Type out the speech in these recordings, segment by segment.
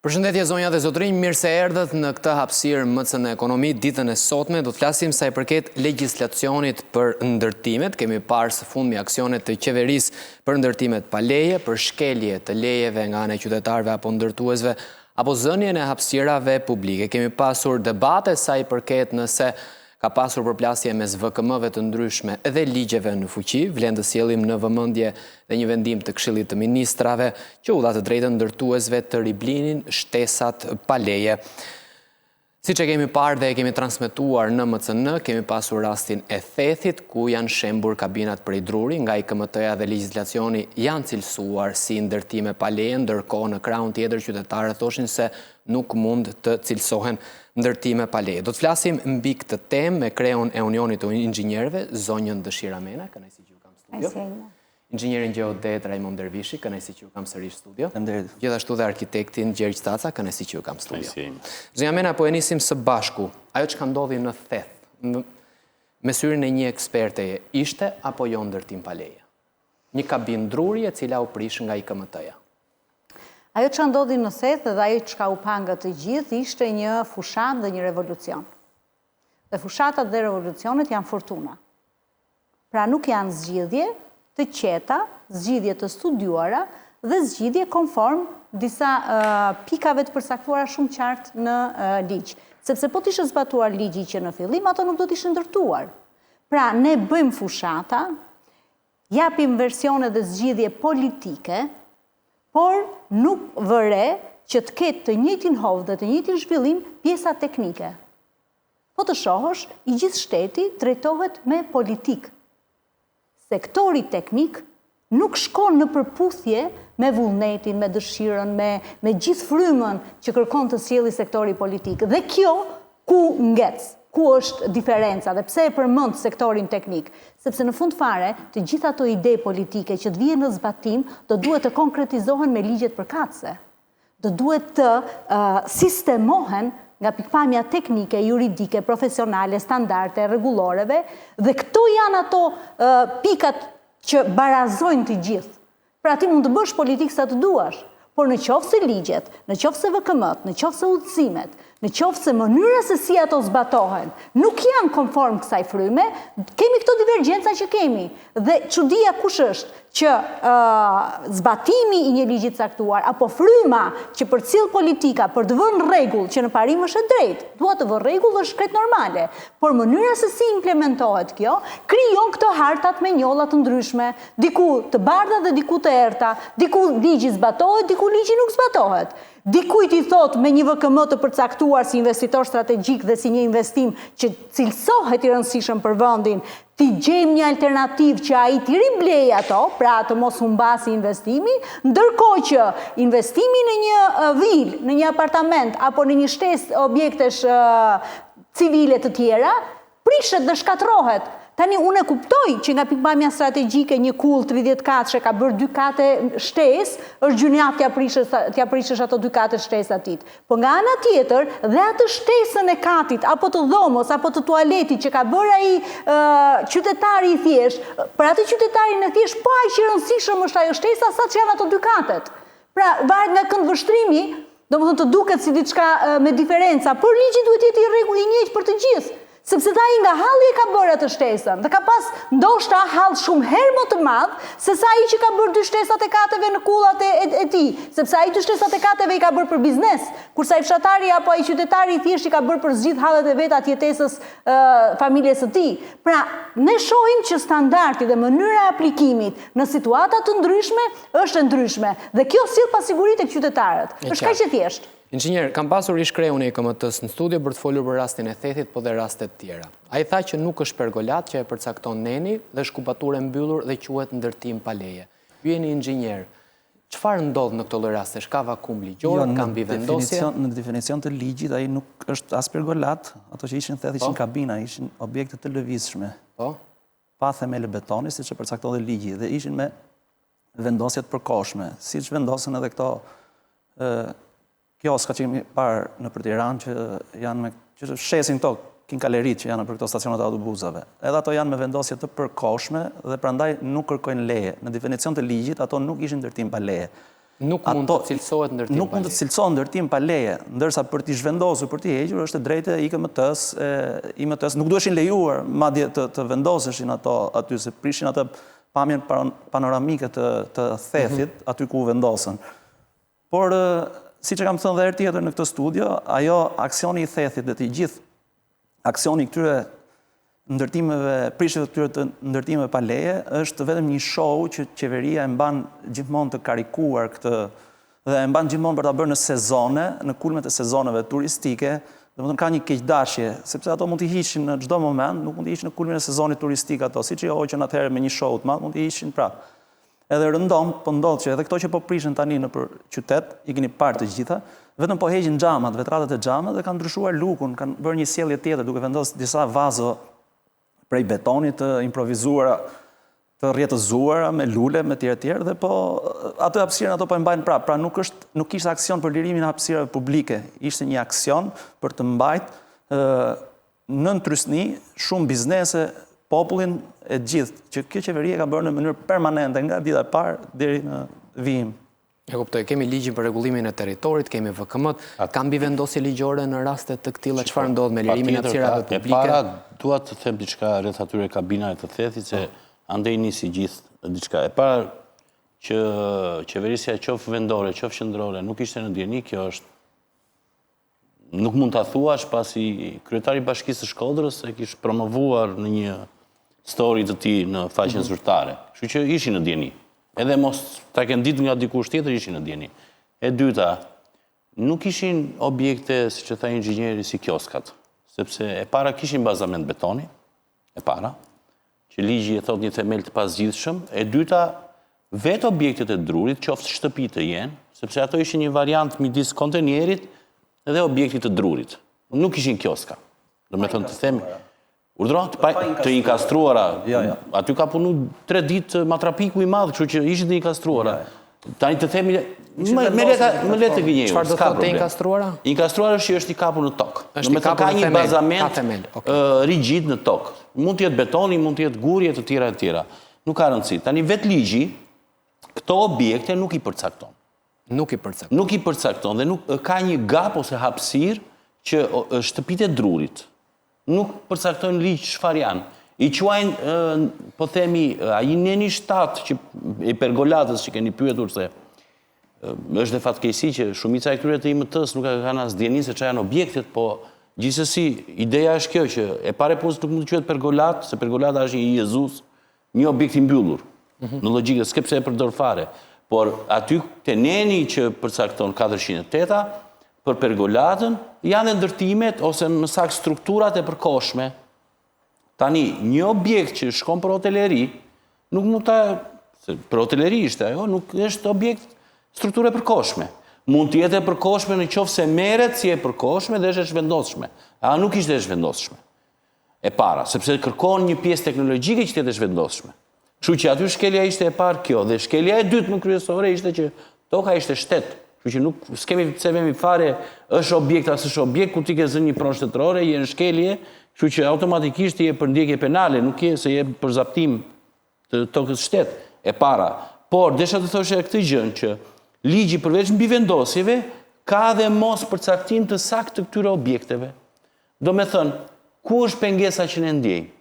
Përshëndetje zonja dhe zotrinj, mirë se erdhët në këtë hapësirë MCN Ekonomi ditën e sotme. Do të flasim sa i përket legjislacionit për ndërtimet. Kemi parë së fundmi aksionet të qeverisë për ndërtimet pa leje, për shkelje të lejeve nga ana e qytetarëve apo ndërtuesve, apo zënien e hapësirave publike. Kemi pasur debate sa i përket nëse ka pasur përplasje mes VKM-ve të ndryshme edhe ligjeve në fuqi, vlen të sjellim në vëmendje dhe një vendim të Këshillit të Ministrave që u dha të drejtën ndërtuesve të riblinin shtesat pa leje. Siç e kemi parë dhe e kemi transmetuar në MCN, kemi pasur rastin e Thethit ku janë shembur kabinat prej druri, nga IKMT-ja dhe legjislacioni janë cilësuar si ndërtime pa leje, ndërkohë në krahun tjetër qytetarët thoshin se nuk mund të cilësohen ndërtime pa leje. Do të flasim mbi këtë temë me kreun e Unionit të Inxhinierëve, zonjën Dëshira Mena, kënaqësi që ju kam studio. Inxhinierin geodet Raimond Dervishi, kënaqësi që ju kam sërish studio. Gjithashtu dhe arkitektin Gjergj Staca, kënaqësi që ju kam studio. Zonja Mena, po e nisim së bashku. Ajo që ka ndodhi në Theth, me syrin e një eksperte, ishte apo jo ndërtim pa leje? Një kabinë druri e cila u prish nga IKMT-ja. Ajo që ndodhi në Theth dhe ajo që ka u pa nga të gjithë ishte një fushat dhe një revolucion. Dhe fushatat dhe revolucionet janë fortuna. Pra nuk janë zgjidhje të qeta, zgjidhje të studiuara dhe zgjidhje konform disa pikave të përcaktuara shumë qartë në ligj. Sepse po t'ishte zbatuar ligji që në fillim, ato nuk do t'ishte ndërtuar. Pra ne bëjmë fushata, japim versione dhe zgjidhje politike, por nuk vëre që të ketë të njëjtin hovë dhe të njëjtin zhvillim pjesa teknike. Po të shohësh, i gjithë shteti drejtohet me politikë. Sektori teknik nuk shkon në përputhje me vullnetin, me dëshirën, me gjithë frymën që kërkon të sjellë sektori politik. Dhe kjo ku ngec, ku është diferenca dhe pse e përmend sektorin teknik? Sepse në fund fare, të gjitha ato ide politike që të vijnë në zbatim, do duhet të konkretizohen me ligjet përkatëse. Do duhet të sistemohen nga pikpamja teknike, juridike, profesionale, standarde, rregulloreve, dhe këto janë ato pikat që barazojnë të gjithë. Pra ti mund të bësh politikë sa të duash, por në qoftë se ligjet, në qoftë se VKM-t, në qoftë se udhëzimet, në qoftë se mënyra se si ato zbatohen, nuk janë konform kësaj fryme, kemi këto divergjenca që kemi. Dhe çudia kush është? Që zbatimi i një ligji të caktuar apo fryma që përcjell politika për të vënë rregull që në parim është e drejtë, duhet të vë rregull është krejt normale, por mënyra se si implementohet kjo krijon këto hartat me njolla të ndryshme, diku të bardha dhe diku të errta, diku ligji zbatohet, diku ligji nuk zbatohet. Dikujt i thot me një VKM të përcaktuar si investitor strategjik dhe si një investim që cilësohet i rëndësishëm për vendin, ti gjejmë një alternativë që ai t'i riblej ato, pra të mos humbasi investimi, ndërkohë që investimi në një vilë, në një apartament apo në një shtesë objektesh civile të tjera, prishet dhe shkatrohet. Tani unë e kuptoj që nga pikpamja strategjike një kull 30 katëshe ka bërë 2 kate shtesë, është gjunjaf t'ja prishësh ato 2 kate shtesë atit. Po nga ana tjetër, dhe atë shtesën e katit, apo të dhomos, apo të tualetit që ka bërë ai qytetari i thjesht, për atë qytetarin e thjesht, po aq i rëndësishëm është ajo shtesa sa që janë ato 2 katet. Pra, varet nga këndvështrimi, domethënë të duket si diçka me diferenca, por ligji duhet jetë i rregull i njëjtë për të gjithë. Sepse ta i nga halli e ka bërë atë shtesën, dhe ka pas ndoshta hall shumë herë më të madh se sa ai që ka bërë 2 shtesat e kateve në kullat e tij, sepse ai 2 shtesat e kateve i ka bërë për biznes, kurse ai fshatari apo ai qytetari i thjesht i ka bërë për zgjidh hallet e veta të jetesës familjes së tij. Pra, ne shohim që standardi dhe mënyra e aplikimit në situata të ndryshme është e ndryshme, dhe kjo sill pasiguri tek qytetarët. Është kaq e thjeshtë. Inxhinier, kam pasur ish kreun e IKMT-s në studio për të folur për rastin e Thethit, po dhe rastet tjera. Ai tha që nuk është pergolat që e përcakton neni dhe shkupature mbyllur dhe quhet ndërtim pa leje. Ju jeni inxhinier, çfarë ndodh në këto lloj rastesh? Ka vakum ligjor, ka mbivendosje? Në definicion të ligjit ai nuk është as pergolat, ato që ishin Theth ishin kabina, ishin objekte të lëvizshme. Po. Pa themele betoni, siç e përcaktonte ligji, dhe ishin me vendosje të përkohshme, siç vendosen edhe këto kioska që kemi parë në për Tiranë që janë që shesin këto kinkalerit që janë për këto stacionet e autobusave. Edhe ato janë me vendosje të përkohshme dhe prandaj nuk kërkojnë leje. Në definicion të ligjit ato nuk ishin ndërtim pa leje. Nuk mund të cilësohet ndërtim pa leje. Nuk mund të cilësohet ndërtim pa leje, ndërsa për t'i zhvendosur, për t'i hequr, është e drejtë i IMT-s. Nuk duheshin lejuar madje të vendoseshin ato aty, se prishin atë pamjen panoramike të thethit, aty ku vendosën. Por, si që kam thënë dhe herë tjetër në këtë studio, ajo aksioni i thethit dhe të gjithë aksioni këtyre ndërtimeve, prishjeve këtyre të ndërtimeve pa leje, është vetëm një show që qeveria e mban gjithmonë të karikuar këtë, dhe e mban gjithmonë për ta bërë në sezone, në kulmet e sezoneve turistike, domethënë ka një keqdashje, sepse ato mund t'i hiqin në çdo moment, nuk mund t'i hiqin në kulmin e sezonit turistik ato, siç i hoqën atëherë me një show të madh, mund t'i hiqin prapë. Edhe rëndom, po ndodh që edhe këto që po prishin tani nëpër qytet, i keni parë të gjitha, vetëm po heqin xhamat, vetratat e xhamat dhe kanë ndryshuar lukun, kanë bërë një sjellje tjetër duke vendosur disa vazo prej betonit të improvizuara, të rrjetëzuara me lule, me tjerë, dhe po ato hapësirën ato po e mbajnë prapë. Pra nuk ishte aksion për lirimin e hapësirave publike, ishte një aksion për të mbajtë në trysni shumë biznese, popullin e gjithë, që kjo qeveri e ka bërë në mënyrë permanente nga dita e parë deri në vijim. E kuptoj, kemi ligjin për rregullimin e territorit, kemi VKM-t, ka mbivendosje ligjore në raste të këtilla, çfarë ndodh me lirimin e hapësirave publike? E para, dua të them diçka rreth atyre kabinave të thethit, se andej nisi gjithë diçka. E para që qeverisja qoftë vendore, qoftë qendrore, nuk ishte në dieni, kjo është nuk mund ta thuash pasi kryetari i Bashkisë së Shkodrës e kishte promovuar në një story të tij në faqen zyrtare. Kështu që ishin në dieni. Edhe mos ta kenë ditë nga dikush tjetër, ishin në dieni. E dyta, nuk ishin objekte, siç e tha inxhinieri, si kioskat, sepse e para kishin bazament betoni, e para, që ligji e thot një themel të pasgjithshëm, e dyta, vetë objektet e drurit, qoftë shtëpi të jenë, sepse ato ishin një variant midis kontenierit dhe objektit të drurit. Nuk ishin kioska. Do me thënë të themi, urdhëron të inkastruara, aty ka punu 3 ditë matrapiku i madh, kështu që ishin të inkastruara. Tani të themi, më le të gënjejmë. Çfarë do thotë të inkastruara? Inkastruara është që është i kapur në tokë. Do me thënë ka një bazament rigjid në tokë. Mund të jetë betoni, mund të jetë gurje të tjera e tjera. Nuk ka rëndësi. Tani vetë ligji, këto objekte nuk i përcakton. Nuk i përcakton. Nuk i përcakton dhe nuk ka një gap ose hapësirë që shtëpitë e drurit nuk përcaktojnë ligj çfarë janë. I quajnë, po themi, ai neni 7 që i pergolatës që keni pyetur se është dhe fatkeqësi që shumica e këtyre të IMT-s nuk e kanë as dieni se çfarë janë objektet, po gjithsesi ideja është kjo që e para punë nuk mund të quhet pergolat, se pergolata është një Jezus, një objekt i mbyllur. Në logjikë s'ke pse e përdor fare. Por aty te neni që përcakton 408-a, për pergolatën, janë ndërtimet ose më saktë strukturat e përkohshme. Tani, një objekt që shkon për hoteleri, nuk mund ta, për hoteleri ishte ajo, nuk është objekt strukturë e përkohshme. Mund të jetë e përkohshme në qoftë se merret si e përkohshme dhe është e zhvendosshme. A nuk ishte e zhvendosshme. E para, sepse kërkon një pjesë teknologjike që të jetë e zhvendosshme. Kështu që aty shkelja ishte e parë kjo, dhe shkelja e dytë më kryesore ishte që toka ishte shtet. Kështu që nuk s'kemi pse vemi fare është objekt as është objekt, kur ti ke zënë një pronë shtetërore, je në shkelje, kështu që automatikisht je për ndjekje penale, nuk je se je për zaptim të tokës shtet. E para. Por desha të thoshe këtë gjën që ligji përveç mbivendosjeve ka dhe mos përcaktim të saktë të këtyre objekteve. Do me thënë, ku është pengesa që ne ndjejmë?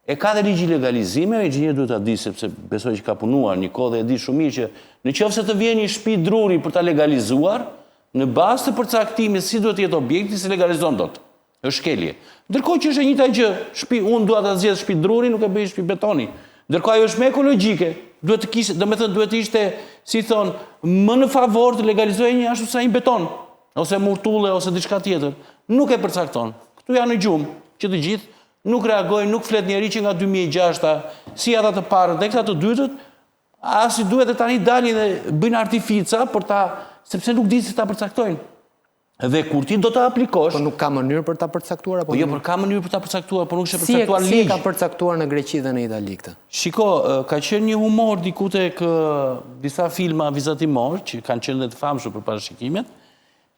E ka dhe ligji legalizime, inxhinieri duhet ta di sepse besoj që ka punuar një kohë dhe e di shumë mirë që në qoftë se të vjen një shtëpi druri për ta legalizuar, në bazë të përcaktimit si duhet të jetë objekti, se legalizon dot. Është shkelje. Ndërkohë që është e njëjta gjë, shtëpi unë dua ta zgjedh shtëpi druri, nuk e bëj shtëpi betoni. Ndërkohë ajo është më ekologjike. Duhet të kishte, domethënë duhet të ishte, si thon, më në favor të legalizojë një ashtu sa një beton, ose murtulle ose diçka tjetër. Nuk e përcakton. Ktu janë në gjumë që të gjithë nuk reagojnë, nuk flet njeri që nga 2006, si ata të parët dhe këta të dytët, as i duhet e tani dalin dhe bëjnë artifica për ta, sepse nuk ditë si ta përcaktojnë. Dhe kur ti do ta aplikosh... Po nuk ka mënyrë për ta përcaktuar? Po jo, për ka mënyrë për ta përcaktuar, por nuk është përcaktuar ligj. Si e ka përcaktuar në Greqi dhe në Itali këtë? Shiko, ka qenë një humor diku tek disa filma vizatimor, që kanë qenë dhe të famshëm për parashikimet,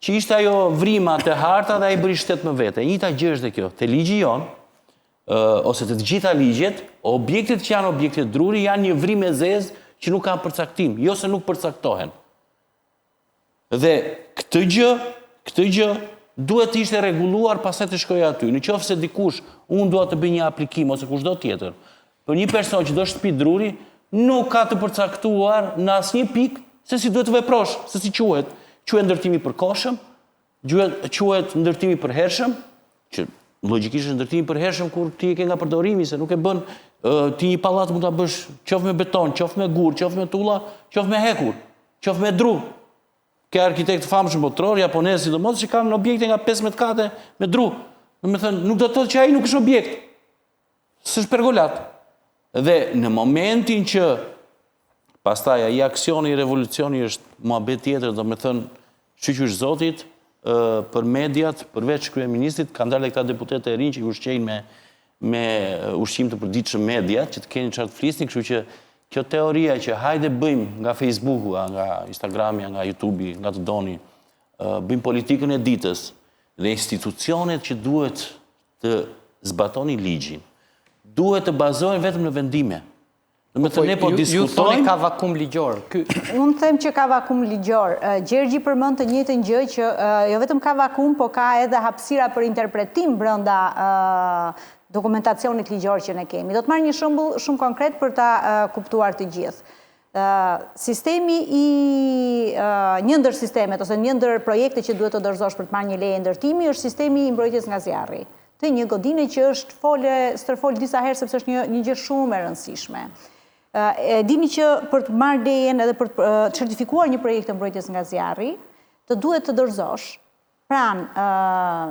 që ishte ajo vrima te harta dhe ai bëri shtet më vete. Njëjta gjë është kjo, te ligji jon, ose të gjitha ligjet, objektet që janë objektet druri janë një vrimë e zezë që nuk kanë përcaktim, jo se nuk përcaktohen. Dhe këtë gjë duhet ishte reguluar pasaj të shkoj aty. Në qoftë se dikush, unë duhet të bëj një aplikim, ose kushdo tjetër, për një person që do shtëpi druri, nuk ka të përcaktuar në asnjë pikë se si duhet të veprosh, se si quhet. Quhet ndërtimi përkohshëm, quhet ndërtimi përhershëm, që logjikisht është ndërtimi përhershëm kur ti e ke nga përdorimi, se nuk e bën ti një pallat mund ta bësh qoftë me beton, qoftë me gur, qoftë me tulla, qoftë me hekur, qoftë me dru. Ke arkitektë famshëm botror, japonez sidomos, që kanë objekte nga 15 kate me dru. Domethënë, nuk do të thotë që ai nuk është objekt. S'është pergolat. Dhe në momentin që pastaj ai aksioni i revolucioni është muhabet tjetër, domethënë, shqyqysh zotit, për mediat, përveç kryeministrit, kanë dalë këta deputetë e rinj që ushqejnë me ushqim të përditshëm mediat, që të keni çfarë të flisni, kështu që kjo teoria që hajde bëjmë nga Facebooku, nga Instagrami, nga YouTube, nga të doni, bëjmë politikën e ditës dhe institucionet që duhet të zbatoni ligjin, duhet të bazohen vetëm në vendime. Ne po diskutojmë... Ju thoni ka vakum ligjor. Unë them që ka vakum ligjor. Gjergji përmend të njëjtën gjë që jo vetëm ka vakum, po ka edhe hapësira për interpretim brenda dokumentacionit ligjor që ne kemi. Do të marr një shembull shumë konkret për ta kuptuar të gjithë. Sistemi i një ndër sistemet ose një ndër projekte që duhet të dorëzosh për të marrë një leje ndërtimi është sistemi i mbrojtjes nga zjarri. Të një godine që është stërfol disa herë sepse është një gjë shumë e rëndësishme. E dini që për të marrë lejen edhe për të certifikuar një projekt të mbrojtjes nga zjarri, të duhet të dorëzosh pranë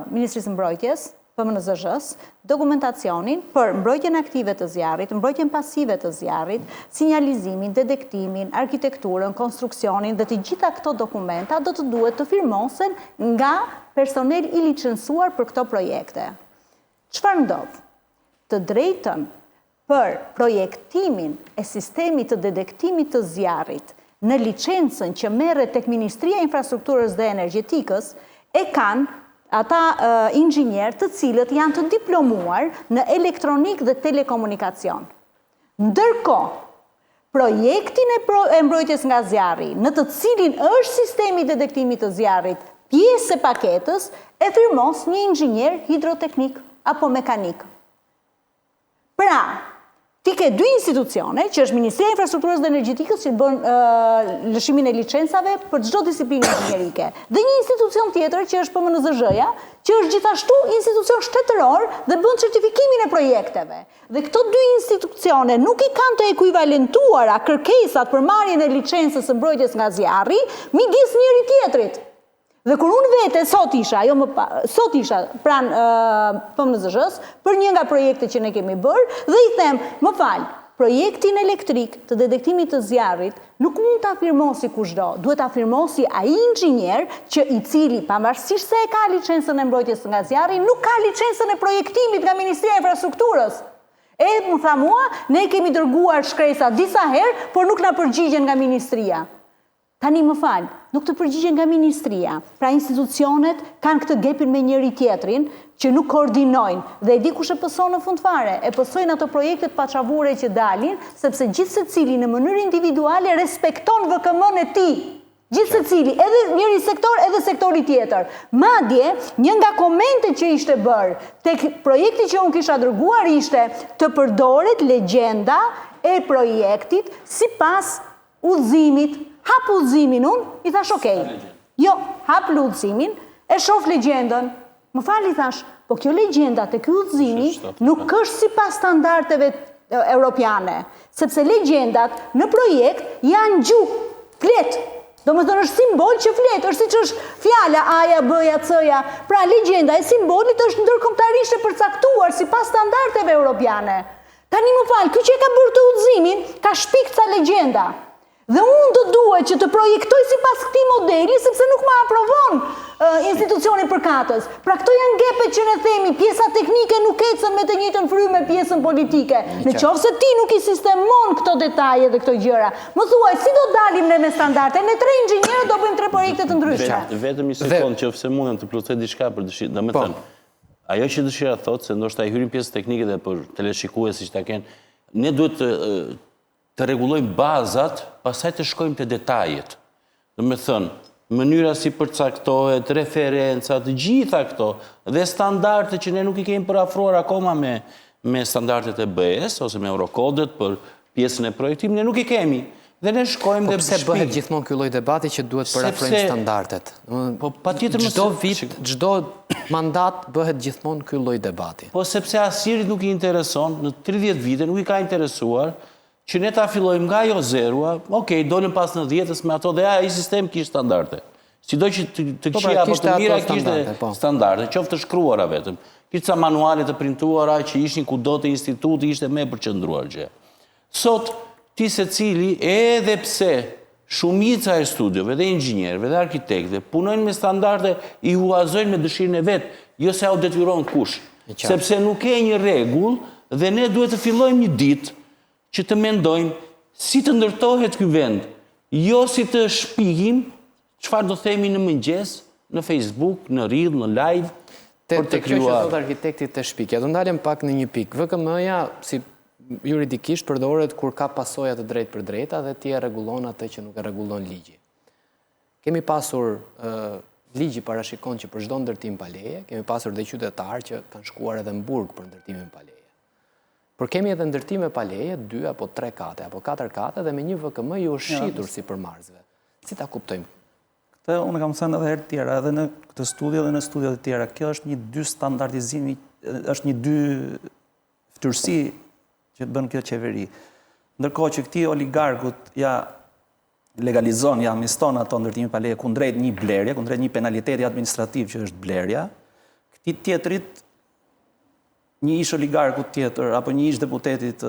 Ministrisë Mbrojtjes, PMNZSH-s, dokumentacionin për mbrojtjen aktive të zjarrit, mbrojtjen pasive të zjarrit, sinjalizimin, detektimin, arkitekturën, konstruksionin dhe të gjitha këto dokumenta do të duhet të firmosen nga personel i licencuar për këto projekte. Çfarë ndodh? Të drejtën për projektimin e sistemit të detektimit të zjarrit në licencën që merret tek Ministria e Infrastrukturës dhe Energjetikës e kanë ata inxhinier të cilët janë të diplomuar në elektronik dhe telekomunikacion. Ndërkohë, projektin e mbrojtjes nga zjarri, në të cilin është sistemi i detektimit të zjarrit, pjesë e paketës, e firmos një inxhinier hidroteknik apo mekanik. Pra, ti ke dy institucione, që është Ministria e Infrastrukturës dhe Energjetikës, që bën lëshimin e licencave për çdo disiplinë inxhinierike, dhe një institucion tjetër që është PMNZSH-ja, që është gjithashtu institucion shtetëror dhe bën certifikimin e projekteve. Dhe këto dy institucione nuk i kanë të ekuivalentuara kërkesat për marrjen e licencës së mbrojtjes nga zjarri midis njëri tjetrit. Dhe kur unë vete sot isha pranë PMNZSH-s për një nga projekte që ne kemi bërë dhe i them, më fal, projektin elektrik të detektimit të zjarrit nuk mund ta firmosi kushdo, duhet ta firmosi ai inxhinier që i cili pavarësisht se e ka licencën e mbrojtjes nga zjarri, nuk ka licencën e projektimit nga Ministria e Infrastrukturës. E më tha mua, ne kemi dërguar shkresa disa herë, por nuk na përgjigjen nga ministria. Tani më falë, nuk të përgjigjen nga ministria, pra institucionet kanë këtë gepin me njëri tjetrin që nuk koordinojnë dhe e di kush e pëson në fund fare, e pësojnë ato projektet paçavure që dalin, sepse gjithë se cili në mënyrë individuale respekton VKM-n e tij. Gjithë se cili, edhe njëri sektor, edhe sektori tjetër. Madje, një nga komente që ishte bërë, tek projekti që unë kisha dërguar ishte të përdoret legjenda e projektit sipas udhëzimit. Hap udhëzimin unë, i thash okej. Jo, hap udhëzimin, e shoh legjendën. Më fal, i thash, po kjo legjenda te ky udhëzimi nuk është sipas standardeve europiane, sepse legjendat në projekt janë gjuhë, flet. Domethënë është simbol që flet, është siç është fjala A-ja, B-ja, C-ja. Pra legjenda e simbolit është ndërkombëtarisht e përcaktuar sipas standardeve europiane. Tani më fal, ky që ka bërë të udhëzimin ka shpik ca legjenda. Dhe unë do duhet që të projektoj sipas këtij modeli, sepse nuk ma aprovon institucioni përkatës. Pra këto janë gepet që ne themi, pjesa teknike nuk ecën me të njëjtën frymë me pjesën politike. Në qoftë se ti nuk i sistemon këto detaje dhe këto gjëra, më thuaj, si do dalim ne me standarde? Ne 3 inxhinierë do bëjmë 3 projekte të ndryshme. Vetëm një sekond që nëse mundem të plotësoj diçka për dëshirë, domethënë, ajo që dëshira thotë se ndoshta i hyrin pjesë teknike dhe për teleshikues siç ta kenë, ne duhet të rregullojmë bazat, pastaj të shkojmë te detajet. Domethënë, mënyra si përcaktohet, referencat, gjitha këto, dhe standarde që ne nuk i kemi përafruar akoma me standardet e BE-s, ose me Eurokodet për pjesën e projektimit, ne nuk i kemi. Dhe ne shkojmë dhe pse bëhet gjithmonë ky lloj debati që duhet parafrojnë standardet? Po patjetër çdo vit, çdo mandat bëhet gjithmonë ky lloj debati. Po sepse asnjërit nuk i intereson, në 30 vite nuk i ka interesuar që ne ta fillojmë nga ajo zerua, okej, dolëm pas në 10-s me ato dhe ai sistem kishte standarde. Sido që të këqija apo të mira kishte standarde, qoftë të shkruara vetëm. Kishte ca manuale të printuara që ishin kudo te instituti, ishte më përqendruar gjë. Sot ti secili, edhe pse shumica e studiove dhe inxhinierëve dhe arkitektëve punojnë me standarde, i huazojnë me dëshirën e vet, jo se au detyron kush. Sepse nuk ka një rregull dhe ne duhet të fillojmë një ditë që të mendojmë si të ndërtohet ky vend, jo si të shpikim çfarë do themi në mëngjes, në Facebook, në Reel, në live, për të krijuar. Kjo që thot arkitekti të shpikja, do ndalem pak në një pikë. VKM-ja si juridikisht përdoret kur ka pasoja të drejtë për drejta dhe ti e rregullon atë që nuk e rregullon ligji. Kemi pasur ligji parashikon që për çdo ndërtim pa leje, kemi pasur dhe qytetarë që kanë shkuar edhe në burg për ndërtimin pa leje. Por kemi edhe ndërtime pa leje, 2 apo 3 kate apo 4 kate dhe me një VKM ju është shitur si përmarzve. Si ta kuptojmë? Këtë unë kam thënë edhe herë tjera, edhe në këtë studio dhe në studiot e tjera, kjo është një dy standardizimi, është një dy fytyrësi që bën kjo qeveri. Ndërkohë që këti oligarkut ja legalizon, ja amniston ato ndërtime pa leje kundrejt një blerje, kundrejt një penaliteti administrativ që është blerja, këti tjetrit, një ish oligarkut tjetër, apo një ish deputetit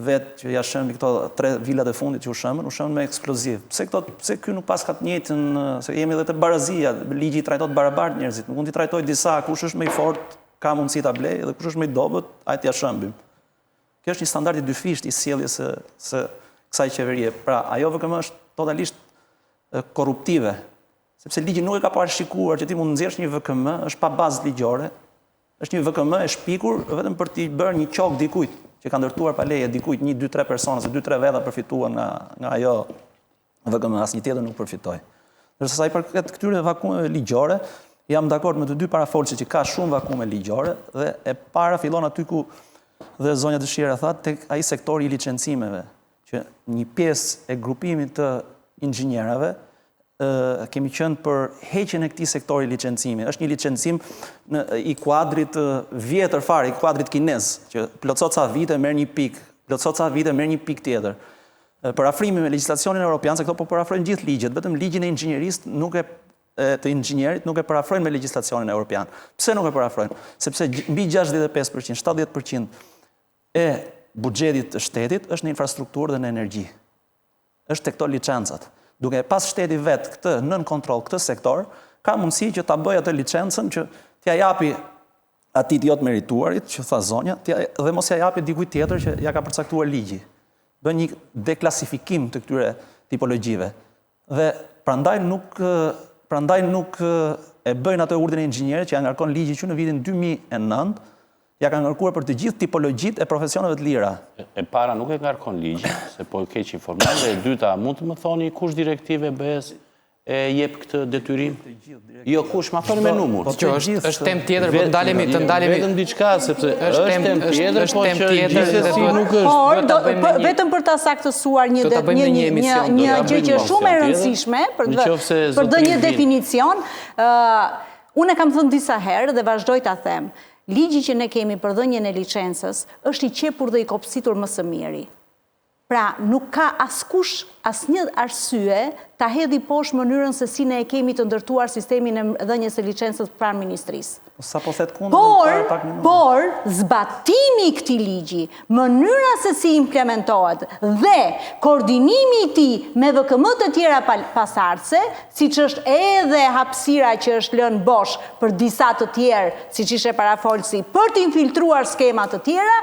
vetë që ja shëmbi këto 3 vilat e fundit që u shëmën me eksploziv. Pse ky nuk pas ka të njëjtën, se jemi edhe të barazia, ligji i trajton barabart njerëzit, nuk mund t'i trajtoj disa, kush është më i fortë, ka mundësi ta blej, dhe kush është më i dobët, ajt ja shëmbim. Kjo është një standard i dyfisht i sjelljes së kësaj qeverie. Pra, ajo VKM është totalisht korruptive, sepse ligji nuk e ka parashikuar që ti mund nxjerrësh një VKM, është pa bazë ligjore, është një VKM e shpikur vetëm për t'i bërë një qok dikujt, që ka ndërtuar pa leje dikujt, 1, 2, 3 persona, se 2, 3 veta përfituan nga ajo VKM, asnjë tjetër nuk përfitoi. Ndërsa sa i përket këtyre vakumeve ligjore, jam dakord me të dy parafolësit që ka shumë vakume ligjore dhe e para fillon aty ku dhe zonja Dëshira tha, tek ai sektori i licencimeve, që një pjesë e grupimit të inxhinierave kemi qenë për heqjen e këtij sektori licencimi. Është një licencim i kuadrit vjetër fare, i kuadrit kinez, që plotësot sa vite merr një pikë, plotësot sa vite merr një pikë tjetër. Parafrimi me legjislacionin evropian, se këto po parafrojnë gjithë ligjet, vetëm ligjin e inxhinierisë të inxhinierit nuk e parafrojnë me legjislacionin evropian. Pse nuk e parafrojnë? Sepse mbi 65%, 70% e buxhetit të shtetit është në infrastrukturë dhe në energji. Është tek këto licencat. Duke pas shteti vetë këtë nën kontroll këtë sektor, ka mundësi që ta bëjë atë licencën që t'ja japi atit jo të merituarit, që tha zonja, dhe mos ja japi dikujt tjetër që ja ka përcaktuar ligji. Bën një deklasifikim të këtyre tipologjive. Dhe prandaj nuk e bëjnë atë urdhën e inxhinierët që ja ngarkon ligji që në vitin 2009, ja ka ngarkuar për të gjithë tipologjit e profesioneve të lira. E para nuk e ngarkon ligji, se po e keq informuar, dhe e dyta, mund të më thoni kush direktive BE-s e jep këtë detyrim? Jo, kush, ma thoni me numur. Është temë tjetër, po të ndalemi. Vetëm diçka, sepse është temë tjetër, po që gjithsesi nuk është. Por, vetëm për ta saktësuar një gjë që është shumë e rëndësishme, për të një definicion, unë e kam thënë disa herë dhe vazhdoj ta them. Ligji që ne kemi për dhënien e licencës është i qepur dhe i kopsitur më së miri. Pra, nuk ka askush, asnjë arsye ta hedhi poshtë mënyrën se si ne e kemi të ndërtuar sistemin e dhënies së licencës pranë ministrisë. Sa po thet kundër, por zbatimi i këtij ligji, mënyra se si implementohet dhe koordinimi i tij me VKM të tjera pasardhëse, siç është edhe hapësira që është lënë bosh për disa të tjerë, siç ishte parafolsi, për të infiltruar skema të tjera,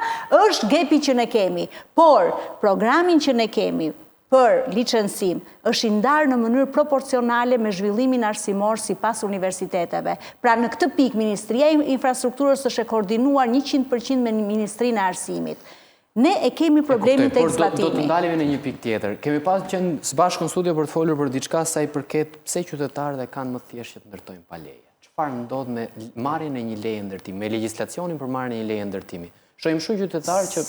është gepi që ne kemi. Por programin që ne kemi për licencim është i ndarë në mënyrë proporcionale me zhvillimin arsimor sipas universiteteve. Pra në këtë pikë Ministria e Infrastrukturës është e koordinuar 100% me Ministrinë e Arsimit. Ne e kemi problemin të eksploatimi. Do të ndalemi në një pikë tjetër. Kemi pas qenë së bashku në studio për të folur për diçka sa i përket pse qytetarët e kanë më thjesht që të ndërtojnë pa leje. Çfarë ndodh me marrjen e një leje ndërtimi, me legjislacionin për marrjen e një leje ndërtimi? Shohim shumë qytetarë që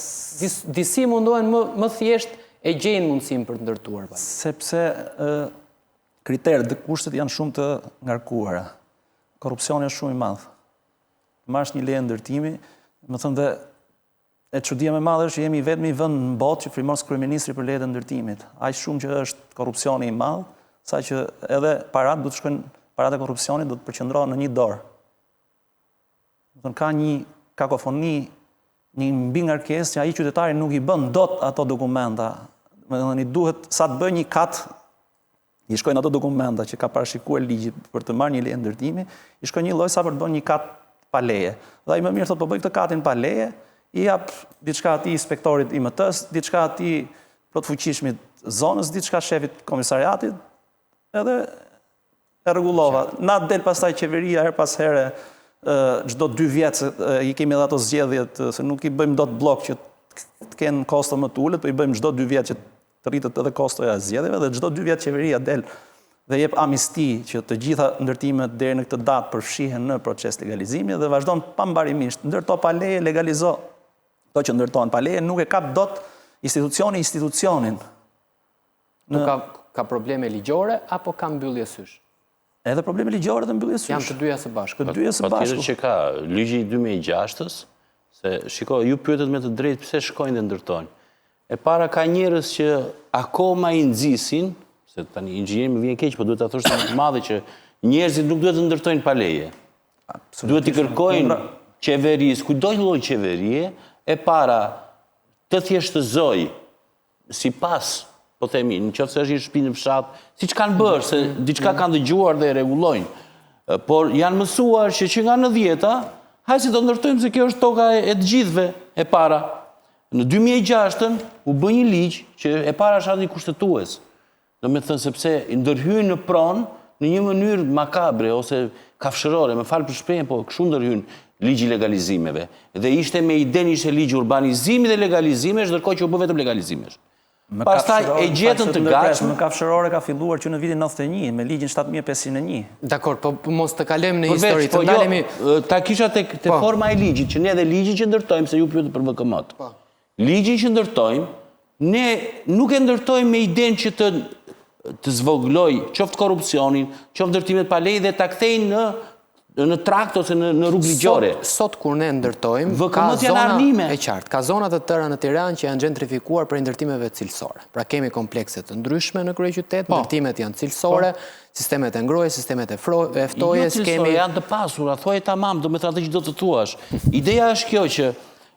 disi mundohen më thjesht e gjejnë mundësinë për të ndërtuar pa leje. Sepse kriteret dhe kushtet janë shumë të ngarkuara. Korrupsioni është shumë i madh. Marrësh një leje ndërtimi, më thënë dhe e çudia më e madhe është që jemi vetëm i vend në botë që frymos kryeministri për lejet e ndërtimit. Aq shumë që është korrupsioni i madh, saqë edhe paratë do të shkojnë, paratë e korrupsionit do të përqendrohen në një dorë. Do të ka një kakofoni, një mbingarkesë që ai qytetari nuk i bën dot ato dokumenta. Domethënë i duhet sa të bëjë një kat, i shkojnë ato dokumenta që ka parashikuar ligji për të marrë një leje ndërtimi, i shkojnë një lloj sa për të bërë një kat pa leje. Dhe ai më mirë thotë po bëj këtë katin pa leje, i jap diçka atij inspektorit IMT-s, diçka atij plotfuqishmit zonës, diçka shefit komisariatit, edhe e rregullova. Na del pastaj qeveria her pas here çdo 2 vjet i kemi edhe ato zgjedhjet se nuk i bëjmë dot blok që të kenë kosto më të ulët, po i bëjmë çdo 2 vjet që të rritet edhe kostoja e zgjedhjeve dhe çdo 2 vjet qeveria del dhe jep amnisti që të gjitha ndërtimet deri në këtë datë përfshihen në proces legalizimi dhe vazhdon pambarimisht. Ndërto pa leje, legalizo. To që ndërtohen pa leje nuk e kap dot institucionin. Ka probleme ligjore apo ka mbyllje sysh? Edhe probleme ligjore dhe mbyllje sysh. Janë të dyja së bashku. Të dyja së bashku. Patjetër që ka ligji i 2006-s, se shiko, ju pyetet me të drejtë pse shkojnë dhe ndërtojnë. E para ka njerëz që akoma i nxisin, se tani inxhinieri më vjen keq, po duhet ta thosh të madhe që njerëzit nuk duhet të ndërtojnë pa leje. Duhet të kërkojnë qeverisë, kudo lloj qeverie, e para të thjeshtëzoj sipas, po themi, nëse është një shtëpi në fshat, siç kanë bërë, se diçka kanë dëgjuar dhe e rregullojnë. Por janë mësuar që nga 90-ta, hajde do ndërtojmë se kjo është toka e të gjithëve e para. Në 2006-ën u bë një ligj që e para është ati kushtetues. Do me thënë sepse ndërhyjnë në pronë në një mënyrë makabre ose kafshërore, me falë për shprehjen, po kështu ndërhyjnë ligji legalizimeve. Dhe ishte me idenë ishte ligji urbanizimi dhe legalizimesh, ndërkohë që u bë vetëm legalizimesh. Pastaj e gjetën të gatshme. Më kafshërore ka filluar që në vitin 91 me ligjin 7501. Dakor, po mos të kalojmë në histori, të ndalemi. Ta kisha te forma e ligjit, që ne edhe ligjin që ndërtojmë, se ju pyetë për VKM-t. Ligjin që ndërtojmë, ne nuk e ndërtojmë me idenë që të zvogloj qoftë korrupsionin, qoftë ndërtimet pa leje dhe ta kthejnë në trakt ose në rrugë ligjore. Sot kur ne ndërtojmë, VKM-t janë arnime. E qartë, ka zona të tëra në Tiranë që janë gentrifikuar për ndërtimeve cilësore. Pra kemi komplekse të ndryshme në kryeqytet, ndërtimet janë cilësore, sistemet e ngrohjes, sistemet e ftojes, jo cilësore, janë të pasura, thoje tamam, do me thënë atë që do të thuash. Ideja është kjo që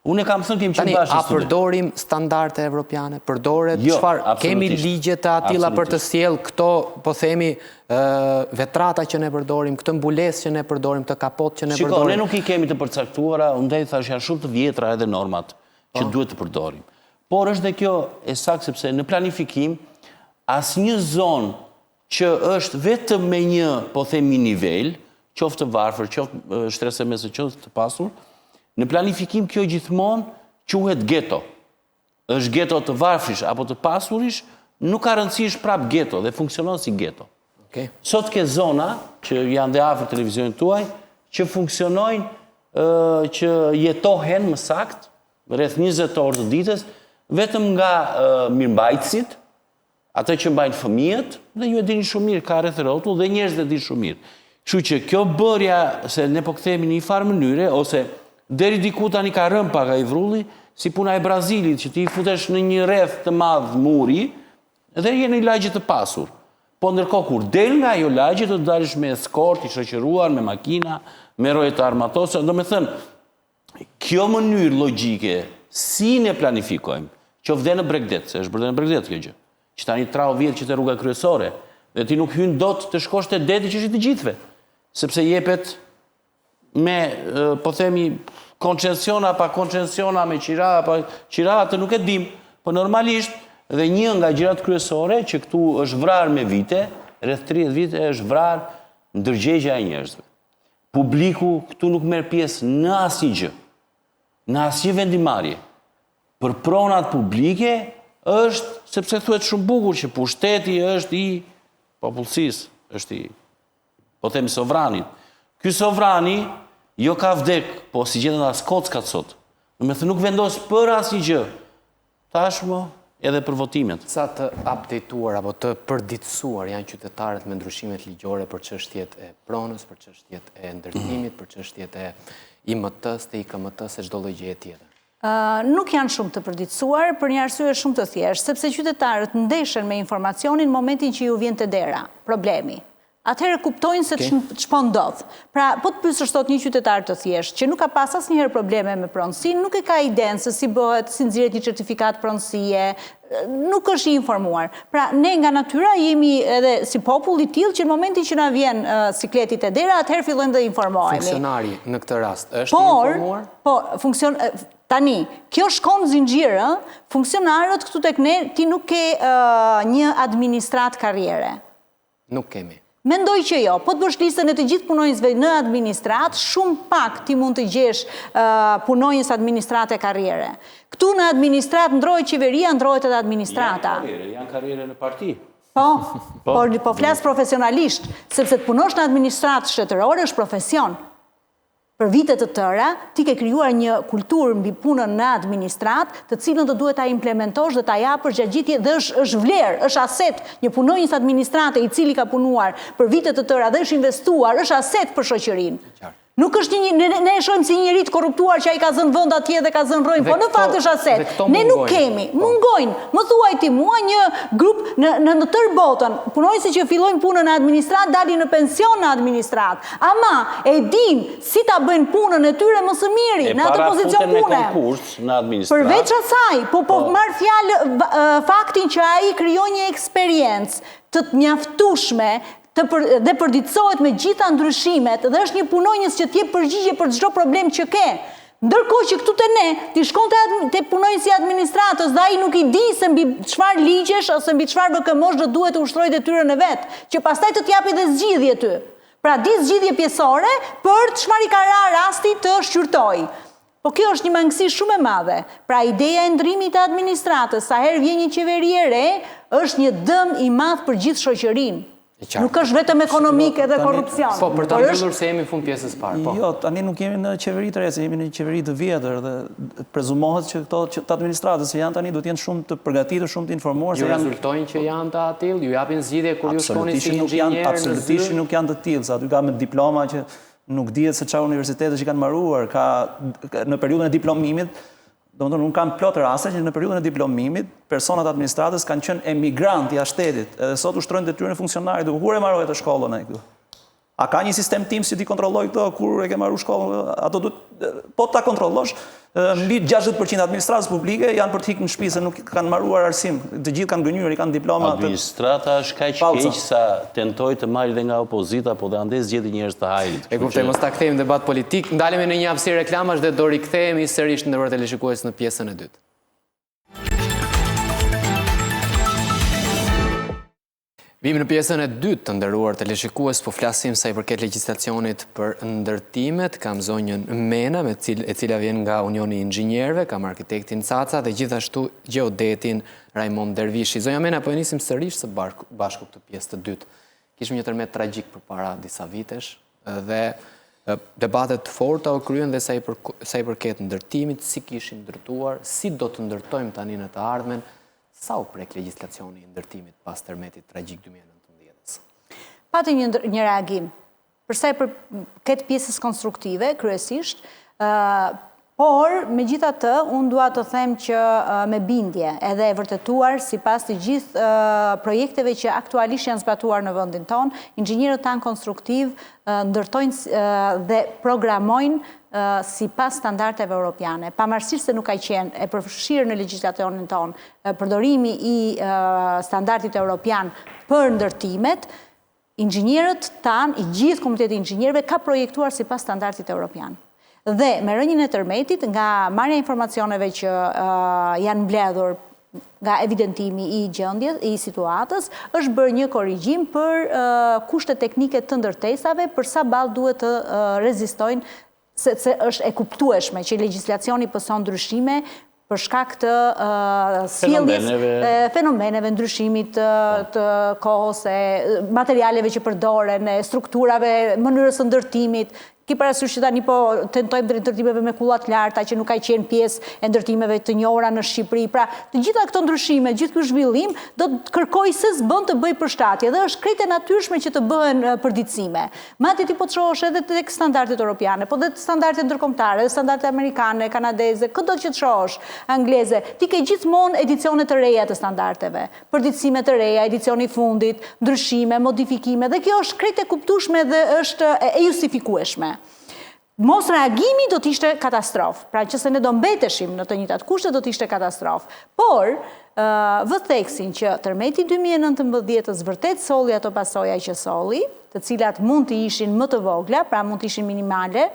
unë e kam thënë kemi qenë bashkë. A përdorim standarde evropiane? Përdoret çfarë? Kemi ligje të atilla për të sjellë këto, po themi, vetrata që ne përdorim, këtë mbulesë që ne përdorim, këtë kapot që ne përdorim. Shiko, ne nuk i kemi të përcaktuara, ndaj thash janë shumë të vjetra edhe normat që duhet të përdorim. Por është dhe kjo e saktë sepse në planifikim asnjë zonë që është vetëm me një, po themi, nivel, qoftë të varfër, qoftë shtrese mesë, qoftë të pasur, në planifikim kjo gjithmonë quhet geto. Është geto të varfrish apo të pasurish, nuk ka rëndësi është prap geto dhe funksionon si geto. Sot ke zona, që janë dhe afër televizionit tuaj, që funksionojnë, që jetohen më sakt, rreth 20 orë të ditës, vetëm nga mirëmbajtësit, atë që mbajnë fëmijët, dhe ju e dini shumë mirë, ka rreth rrotull dhe njerëzit e dini shumë mirë. Kështu që kjo bërja, se ne po kthehemi në një farë mënyre, ose deri diku tani ka rënë pak ai vrulli, si puna e Brazilit, që ti futesh në një rreth të madh muri, dhe je në një lagje të pasur. Po ndërkohë kur del nga ajo lagje, do të dalësh me eskort i shoqëruar, me makina, me roje të armatosura. Do me thënë, kjo mënyrë logjike, si ne planifikojmë, qoftë në Bregdet, se është bërë në Bregdet kjo gjë, që tani trao vjet që të rruga kryesore, dhe ti nuk hyn dot të shkosh te deti që është i të gjithëve, sepse jepet me, po themi, koncensiona pa koncensiona, me qira pa qira, të nuk e dim, po normalisht dhe një nga gjërat kryesore që këtu është vrarë me vite, rreth 30 vite është vrarë ndërgjegja e njerëzve. Publiku këtu nuk merr pjesë në asnjë gjë, në asnjë vendimarrje. për pronat publike është, sepse thuhet shumë bukur që pushteti është i popullsisë, është i, po themi, sovranit. Ky sovrani jo ka vdek, po si gjetën as kockat sot. Me thënë nuk vendos për asnjë gjë. Tashmë edhe për votimet. Sa të updateuar apo të përditësuar janë qytetarët me ndryshimet ligjore për çështjet e pronës, për çështjet e ndërtimit, për çështjet e IMT-s, të IKMT-s e çdo lloj gjëje tjetër? Nuk janë shumë të përditësuar për një arsye shumë të thjeshtë, sepse qytetarët ndeshen me informacionin në momentin që ju vjen te dera problemi. Atëherë kuptojnë se ç'po ndodh. Pra, po të pyesësh sot një qytetar të thjeshtë që nuk ka pas asnjëherë probleme me pronësinë, nuk e ka idenë se si bëhet, si nxirret një certifikat pronësie, nuk është i informuar. Pra, ne nga natyra jemi edhe si popull i tillë që në momentin që na vjen sikleti te dera, atëherë fillojmë të informohemi. Funksionari në këtë rast është i informuar? Po, tani, kjo shkon zinxhir, funksionarët këtu tek ne ti nuk ke një administrat karriere. Nuk kemi. Mendoj që jo, po të bësh listën e të gjithë punonjësve në administrat, shumë pak ti mund të gjesh punonjës administrate karriere. Këtu në administrat ndrohet qeveria, ndrohet edhe administrata. Janë karriere në parti. Po flas profesionalisht, sepse të punosh në administratë shtetërore është profesion. Për vite të tëra, ti ke krijuar një kulturë mbi punën në administrat, të cilën do duhet ta implementosh dhe ta japësh gjatë gjithë dhe është vlerë, është aset. Një punonjës administrate i cili ka punuar për vite të tëra dhe është investuar, është aset për shoqërinë. Nuk është ne e shohim si një njerëz korruptuar që ai ka zënë vend atje dhe ka zënë rrojnë, po në fakt është aset. Ne nuk kemi, mungojnë. Më thuaj ti mua një grup në tërë botën, punonjësi që fillojnë punën në administrat dalin në pension në administrat. Ama e din si ta bëjnë punën e tyre më së miri në atë pozicion pune. Në administrat. Përveç asaj, po marr fjalë faktin që ai krijon një eksperiencë të mjaftueshme dhe përditësohet me gjitha ndryshimet dhe është një punonjës që t'jep përgjigje për çdo problem që ke. Ndërkohë që këtu te ne, ti shkon te punonjësi i administratës dhe ai nuk i di se mbi çfarë ligjesh ose mbi çfarë VKM-sh do duhet të ushtrojë detyrën e vet, që pastaj të t'japi dhe zgjidhje ty. Pra di zgjidhje pjesore për çfarë i ka rasti të shqyrtojë. Po kjo është një mangësi shumë e madhe. Pra ideja e ndrimit të administratës, sa herë vjen një qeveri e re, është një dëm i madh për gjithë shoqërinë. Nuk është vetëm ekonomike dhe korrupsion. Po, për ta mbyllur se jemi në fund pjesës parë. Jo, tani nuk jemi në qeveri të re, jemi në qeveri të vjetër dhe prezumohet që këto të administratës që janë tani duhet jenë shumë të përgatitur, shumë të informuar. Ju rezultojnë që janë të atill, ju japin zgjidhje kur ju shkoni si inxhinier. Absolutisht nuk janë të tillë, sa aty ka me diploma që nuk dihet se çfarë universitete që kanë mbaruar, ka në periudhën e diplomimit. Domethënë, unë kam plot raste që në periudhën e diplomimit, personat administratës kanë qenë emigrantë jashtë shtetit, edhe sot ushtrojnë detyrën e funksionarit, duke kur e mbaroi të shkollën ai këtu. A ka një sistem tim si ti kontrolloj këto kur e ke marrë shkollën? Ato duhet po ta kontrollosh, mbi 60% administratës publike janë për të hikë në shtëpi se nuk kanë marruar arsim. Të gjithë kanë gënjur, kanë diploma. Administrata është kaq keq sa tentoi të marrë dhe nga opozita, po dhe andes gjeti njerëz të hajrit. E kuptoj, mos ta kthejmë debat politik. Ndalemi në një hapësirë reklamash dhe do rikthehemi sërish në ndërruar televizionit në pjesën e dytë. Vim në pjesën e dytë të ndërruar televizionit, po flasim sa i përket legjislacionit për ndërtimet. Kam zonjën Mena, e cila vjen nga Unioni i Inxhinierëve, kam arkitektin Caca dhe gjithashtu gjeodetin Raimond Dervishi. Zonja Mena, po e nisim sërish së bashku këtë pjesë të dytë. Kishim një tërmet tragjik përpara disa vitesh dhe debatet forta u kryen dhe sa i përket ndërtimit, si kishim ndërtuar, si do të ndërtojmë tani në të ardhmen. Sa u prek legjislacioni i ndërtimit pas tërmetit tragjik 2019? Pati një reagim. Përsa i përket pjesës konstruktive, kryesisht, por, me gjitha të, unë dua të them që me bindje, edhe e vërtetuar, si pas të gjithë projekteve që aktualisht janë zbatuar në vëndin tonë, inxhinierët tanë konstruktiv ndërtojnë dhe programojnë si pas standardeve europiane. Pavarësisht se nuk ka qenë e përfshirë në legjislacionin tonë përdorimi i standardit europian për ndërtimet, inxhinierët tanë, i gjithë komiteti i inxhinierëve ka projektuar si pas standardit europian. Dhe me rënjën e tërmetit, nga marrja informacioneve që janë mbledhur nga evidentimi i gjendjes, i situatës, është bërë një korrigjim për kushtet teknike të ndërtesave, për sa ballë duhet të rezistojnë, se është e kuptueshme që legjislacioni pëson ndryshime për shkak të sjelljes fenomeneve, ndryshimit të kohës, materialeve që përdoren, strukturave, mënyrës së ndërtimit. Ki parasysh që tani po tentojmë drejt ndërtimeve me kullat larta që nuk ka qenë pjesë e ndërtimeve të njohura në Shqipëri. Pra, të gjitha këto ndryshime, gjithë ky zhvillim do të kërkojë se s'bën të bëj përshtatje dhe është krejt e natyrshme që të bëhen përditësime. Madje ti po të shohësh edhe tek standardet europiane, po dhe standardet ndërkombëtare, standardet amerikane, kanadeze, çdo që të shohësh, angleze, ti ke gjithmonë edicione të reja të standardeve, përditësime të reja, edicioni i fundit, ndryshime, modifikime, dhe kjo është krejt e kuptueshme dhe është e justifikueshme. Mos reagimi do t'ishte katastrofë, pra që se ne do mbeteshim në të njëjtat kushte do t'ishte katastrofë. Por, vë theksin që tërmeti 2019 vërtet solli ato pasoja që solli, të cilat mund të ishin më të vogla, pra mund të ishin minimale,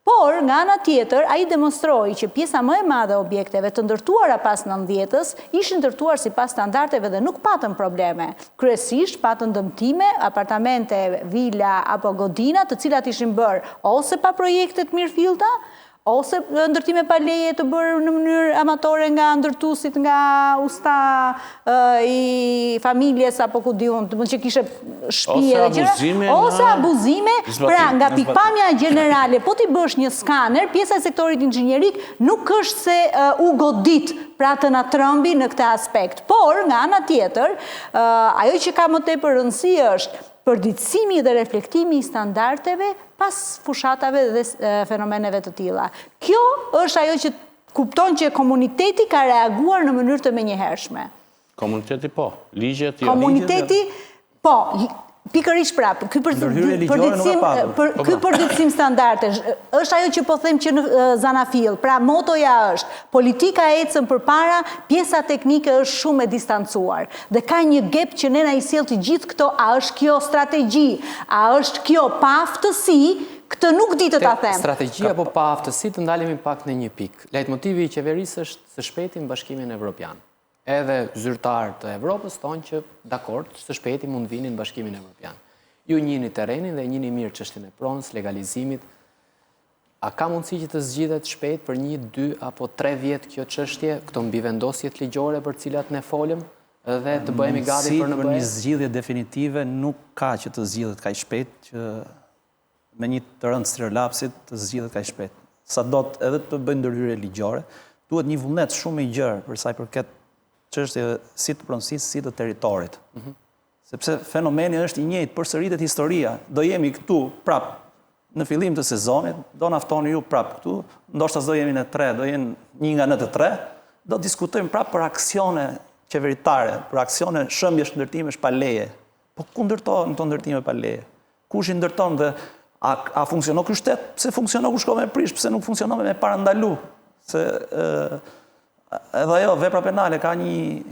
por, nga ana tjetër, ai demonstroi që pjesa më e madhe e objekteve të ndërtuara pas 90-s ishin ndërtuar sipas standardeve dhe nuk patën probleme. Kryesisht patën dëmtime, apartamente, vila apo godina, të cilat ishin bërë ose pa projekte të mirëfillta, ose ndërtime pa leje të bërë në mënyrë amatore nga ndërtuesit, nga usta i familjes apo ku diun, do të thotë që kishte shtëpi edhe gjëra, ose abuzime, pra nga pikpamja generale, po ti bësh një skaner, pjesa e sektorit inxhinierik nuk është se u godit pra të na trëmbi në këtë aspekt, por nga ana tjetër, ajo që ka më tepër rëndësi është përditësimi dhe reflektimi i standardeve pas fushatave dhe fenomeneve të tilla. Kjo është ajo që kupton që komuniteti ka reaguar në mënyrë të menjëhershme. Komuniteti po, ligjet jo. Komuniteti po, pikërisht prapë, ky përditësim standarde është ajo që po them që në Zanafill. Pra motoja është politika ecën përpara, pjesa teknike është shumë e distancuar. Dhe ka një gap që ne na i sjell të gjithë këto, a është kjo strategji, a është kjo pa aftësi, këtë nuk di të ta them. Strategji apo pa aftësi të ndalemi pak në një pikë. Lejtmotivi i qeverisë është së shpejti Bashkimin Evropian. Edhe zyrtarë të Evropës thonë që dakord, së shpejti mund vinin Bashkimin Evropian. Ju njihni terrenin dhe njihni mirë çështjen e pronës, legalizimit. A ka mundësi që të zgjidhet shpejt për 1, 2 apo 3 vjet kjo çështje, këto mbivendosjet ligjore për cilat ne folëm, dhe të bëhemi gati për në bëje? Për një zgjidhje definitive nuk ka që të zgjidhet kaq shpejt, që me një të rënd strelapsit të zgjidhet kaq shpejt. Sado edhe të bëjnë ndërhyrje ligjore, duhet një vullnet shumë i gjerë për sa i përket çështje si të pronësisë, si të territorit. Sepse fenomeni është i njëjtë, përsëritet historia. Do jemi këtu prap në fillim të sezonit, do na ftoni ju prap këtu, ndoshta s'do jemi në 3, do jenë 1 nga në të 3, do diskutojmë prap për aksione qeveritare, për aksione shëmbjesh ndërtimesh pa leje. Po ku ndërtohen këto ndërtime pa leje? Kush i ndërton dhe a funksionon ky shtet? Pse funksionon ku shkon me prish, pse nuk funksionon me parandalu? Se edhe ajo, vepra penale ka një,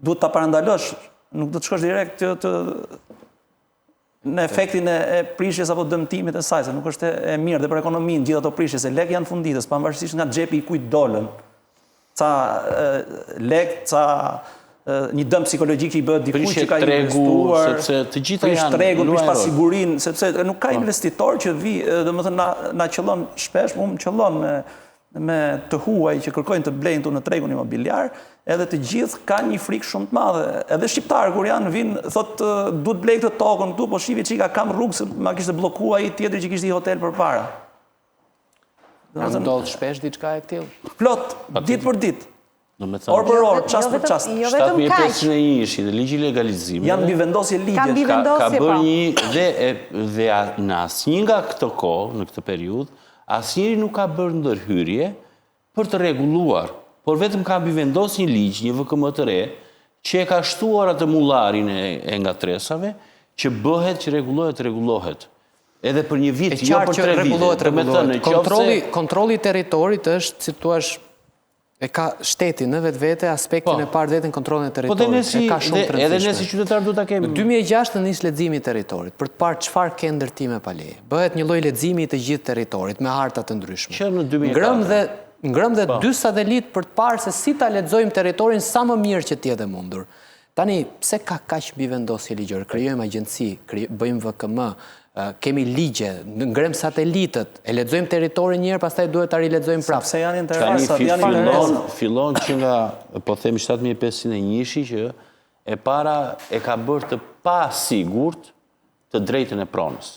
duhet ta parandalosh, nuk do të shkosh direkt në efektin e prishjes apo dëmtimit e saj, se nuk është e mirë dhe për ekonominë gjithë ato prishje, se lek janë funditës, pavarësisht nga xhepi i kujt dolën. Ca lek, ca një dëm psikologjik që i bëhet dikujt që ka investuar, sepse të gjitha janë tregun, prish pasigurinë, sepse nuk ka investitor që vi, domethënë na qellon shpesh, më qellon me të huaj që kërkojnë të blejnë në tregun imobiliar, edhe të gjithë kanë një frikë shumë të madhe. Edhe shqiptarë kur janë vinë, thotë duhet blej këtë tokën këtu, po shivi çika kam rrugë se ma kishte bllokuar ai tjetri që kishte një hotel përpara. Ka ndodhur shpesh diçka e tillë? Plot, ditë për ditë. Orë për orë, çast për çast. 7501 ishi dhe ligji legalizimit. Janë mbivendosje ligje. Ka bërë një dhe në asnjë nga këto kohë, në këtë periudhë, asnjëri nuk ka bërë ndërhyrje për të rregulluar, por vetëm ka mbivendosur një ligj, një VKM të re, që e ka shtuar atë mullarin e ngatresave, që bëhet që rregullohet. Edhe për një vit, jo për 3 vite. Kontrolli i territorit është, si thua, e ka shteti në vetvete aspektin e parë vetën kontrollin e territorit. Edhe ne si qytetar duhet ta kemi. Në 2006 nis leximi i territorit për të parë çfarë ka ndërtime pa leje. Bëhet një lloj leximi i të gjithë territorit me harta të ndryshme. Që në 2004 ngrëm dhe 2 satelit për të parë se si ta lexojmë territorin sa më mirë që t'jetë mundur. Tani, pse ka kaq mbivendosje ligjore? Krijojmë agjenci, bëjmë VKM, kemi ligje, ngrem satelitët, e lexojmë territorin njëherë, pastaj duhet ta rilexojmë prapë. Sepse janë interesant. Fillon që nga, po themi 7501 që e para e ka bërë të pasigurt të drejtën e pronës.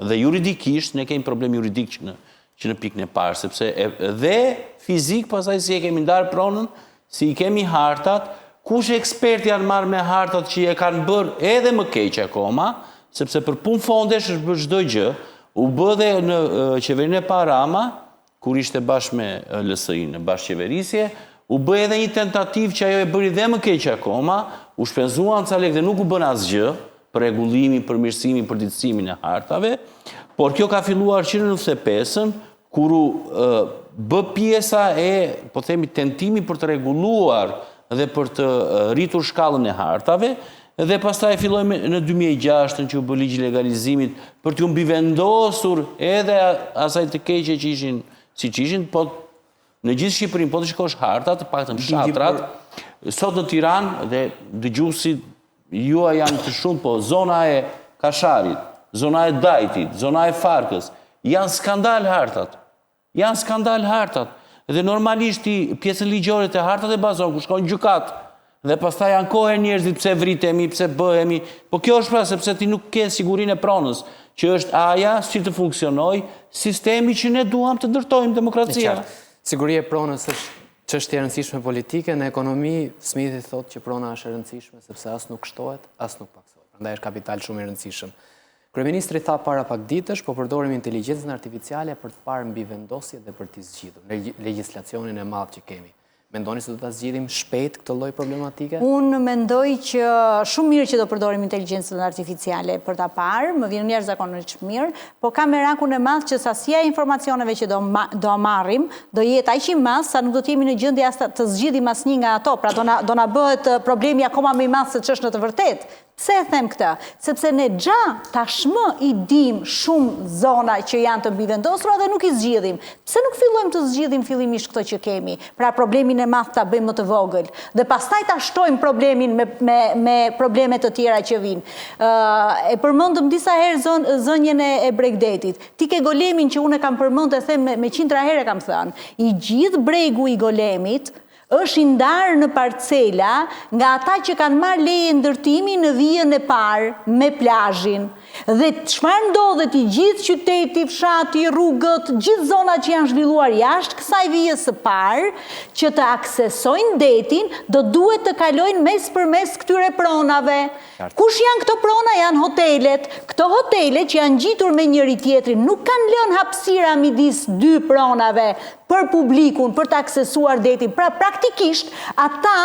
Dhe juridikisht, ne kemi problem juridik që në pikën e parë, sepse dhe fizik, pasaj si e kemi ndarë pronën, si i kemi hartat, kush eksperti janë marrë me hartat që e kanë bërë edhe më keq akoma, sepse për punë fondesh është bërë çdo gjë, u bë dhe në qeverinë e Parama, kur ishte bashkë me LSI-në, bashkë qeverisje, u bë edhe një tentativ që ajo e bëri dhe më keq akoma, u shpenzuan ca lekë dhe nuk u bën asgjë për rregullimin, për mirësimin, për ditësimin e hartave, por kjo ka filluar që në 95-ën, kur u bë pjesa e, po themi, tentimi për të rregulluar dhe për të rritur shkallën e hartave, dhe pastaj fillojmë në 2006 që u bë ligji legalizimit për t'u mbivendosur edhe asaj të keqe që ishin siç ishin, po në gjithë Shqipërinë, po të shikosh hartat, të paktën fshatrat, sot në Tiranë dhe dëgjuesit juaj janë të shumë, po zona e Kasharit, zona e Dajtit, zona e Farkës, janë skandal hartat. Janë skandal hartat. Dhe normalisht pjesën ligjore të hartat e bazon, ku shkojnë gjykat, dhe pastaj janë kohë njerëzit pse vritemi, pse bëhemi, po kjo është pra sepse ti nuk ke sigurinë e pronës, që është aja si të funksionoj sistemi që ne duam të ndërtojmë demokracia. Siguria e pronës është çështje e rëndësishme politike, në ekonomi Smithi thotë që prona është e rëndësishme sepse as nuk shtohet, as nuk paksohet. Prandaj është kapital shumë i rëndësishëm. Kryeministri tha para pak ditësh, po përdorim inteligjencën artificiale për të parë mbivendosje dhe për t'i zgjidhur në legjislacionin e madh që kemi. Mendoni se do ta zgjidhim shpejt këtë lloj problematike? Unë mendoj që shumë mirë që do përdorim inteligjencën artificiale për ta parë, më vjen jashtëzakonisht mirë, po ka merakun e madh që sasia e informacioneve që do marrim do jetë aq i madh sa nuk do të jemi në gjendje as të zgjidhim asnjë nga ato, pra do na bëhet problemi akoma më i madh se ç'është në të vërtetë. Pse e them këtë? Sepse ne tashmë i dim shumë zona që janë të mbivendosura dhe nuk i zgjidhim. Pse nuk fillojmë të zgjidhim fillimisht këto që kemi? Pra problemin e madh ta bëjmë më të vogël dhe pastaj ta shtojmë problemin me probleme të tjera që vijnë. E përmendëm disa herë zënjen e Bregdetit. Ti ke golemin që unë e kam përmendur e them me 100 herë kam thënë. I gjithë bregu i golemit është i ndarë në parcela nga ata që kanë marrë leje ndërtimi në vijën e parë me plazhin. Dhe çfarë ndodhet i gjithë qyteti, fshati, rrugët, gjithë zonat që janë zhvilluar jashtë kësaj vijës së parë, që të aksesojnë detin, do duhet të kalojnë mes për mes këtyre pronave. Kush janë këto prona? Janë hotelet. Këto hotelet që janë ngjitur me njëri tjetrin nuk kanë lënë hapësira midis dy pronave për publikun, për të aksesuar detin. Pra praktikisht ata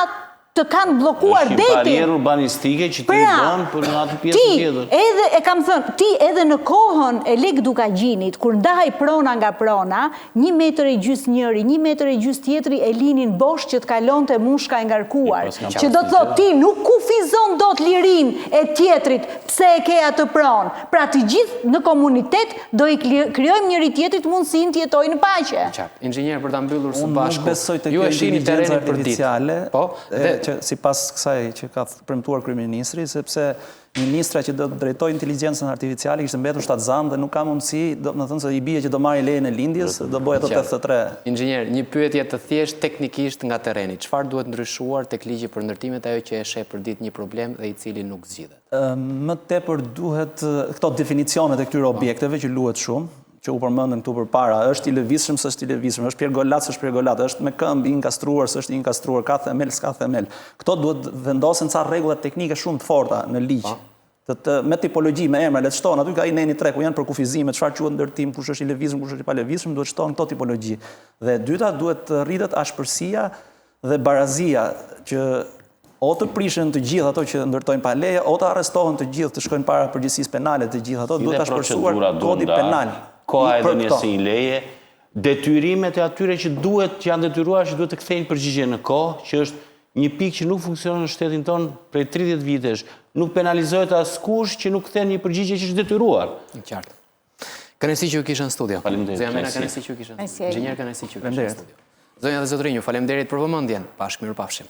të kanë blokuar detin. Është një barierë urbanistike që ti bën për në atë pjesë tjetër. Edhe e kam thënë, ti edhe në kohën e Lek Dukagjinit, kur ndahej prona nga prona, 1,5 metër njëri, 1,5 metër tjetri e linin bosh që të kalonte mushka e ngarkuar. Që do të thotë ti nuk kufizon dot lirinë e tjetrit pse e ke atë pronë. Pra të gjithë në komunitet do i krijojmë njëri tjetrit mundësinë të jetojnë në paqe. Inxhinier, për ta mbyllur së bashku. Unë nuk besoj të kjo inteligjencë artificiale. Që si pas kësaj që ka premtuar kryeministri, sepse ministra që do të drejtoj inteligjencën artificiale kishte mbetur shtatzan dhe nuk ka mundësi, do të thënë se i bie që do marrë lejen e lindjes, do bëj ato 83. Inxhinier, një pyetje të thjeshtë teknikisht nga terreni. Çfarë duhet ndryshuar tek ligji për ndërtimet ajo që e sheh përdit një problem dhe i cili nuk zgjidhet? Më tepër duhet këto definicionet e këtyre objekteve që luhet shumë, që u përmendën këtu përpara, është i lëvizshëm, s'është i lëvizshëm, është pergolat, s'është pergolat, është me këmbë i inkastruar, s'është i inkastruar, ka themel, s'ka themel. Këto duhet vendosen ca rregulla teknike shumë të forta në ligj. Me tipologji, me emra, le të shtohen, aty ka i neni 3 ku janë për kufizime, çfarë quhet ndërtim, kush është i lëvizshëm, kush është i pa lëvizshëm, duhet shtohen këto tipologji. Dhe dyta duhet rritet ashpërsia dhe barazia që o të prishen të gjithë ato që ndërtojnë pa leje, o të arrestohen të gjithë, të shkojnë para përgjegjësisë penale të gjithë ato, duhet ashpërsuar kodi penal. Koha edhe njësi i leje, detyrimet e atyre që janë detyruar që duhet të kthejnë përgjigje në kohë, që është një pikë që nuk funksionon në shtetin tonë prej 30 vitesh, nuk penalizohet askush që nuk kthen një përgjigje që është detyruar. Qartë. Kënaqësi që u kishën në studio. Faleminderit. Zemena kënaqësi që u kishën. Inxhinier kënaqësi që u kishën në studio. Zonja dhe zotrinj, ju faleminderit për vëmendjen. Bashkë mirupafshim.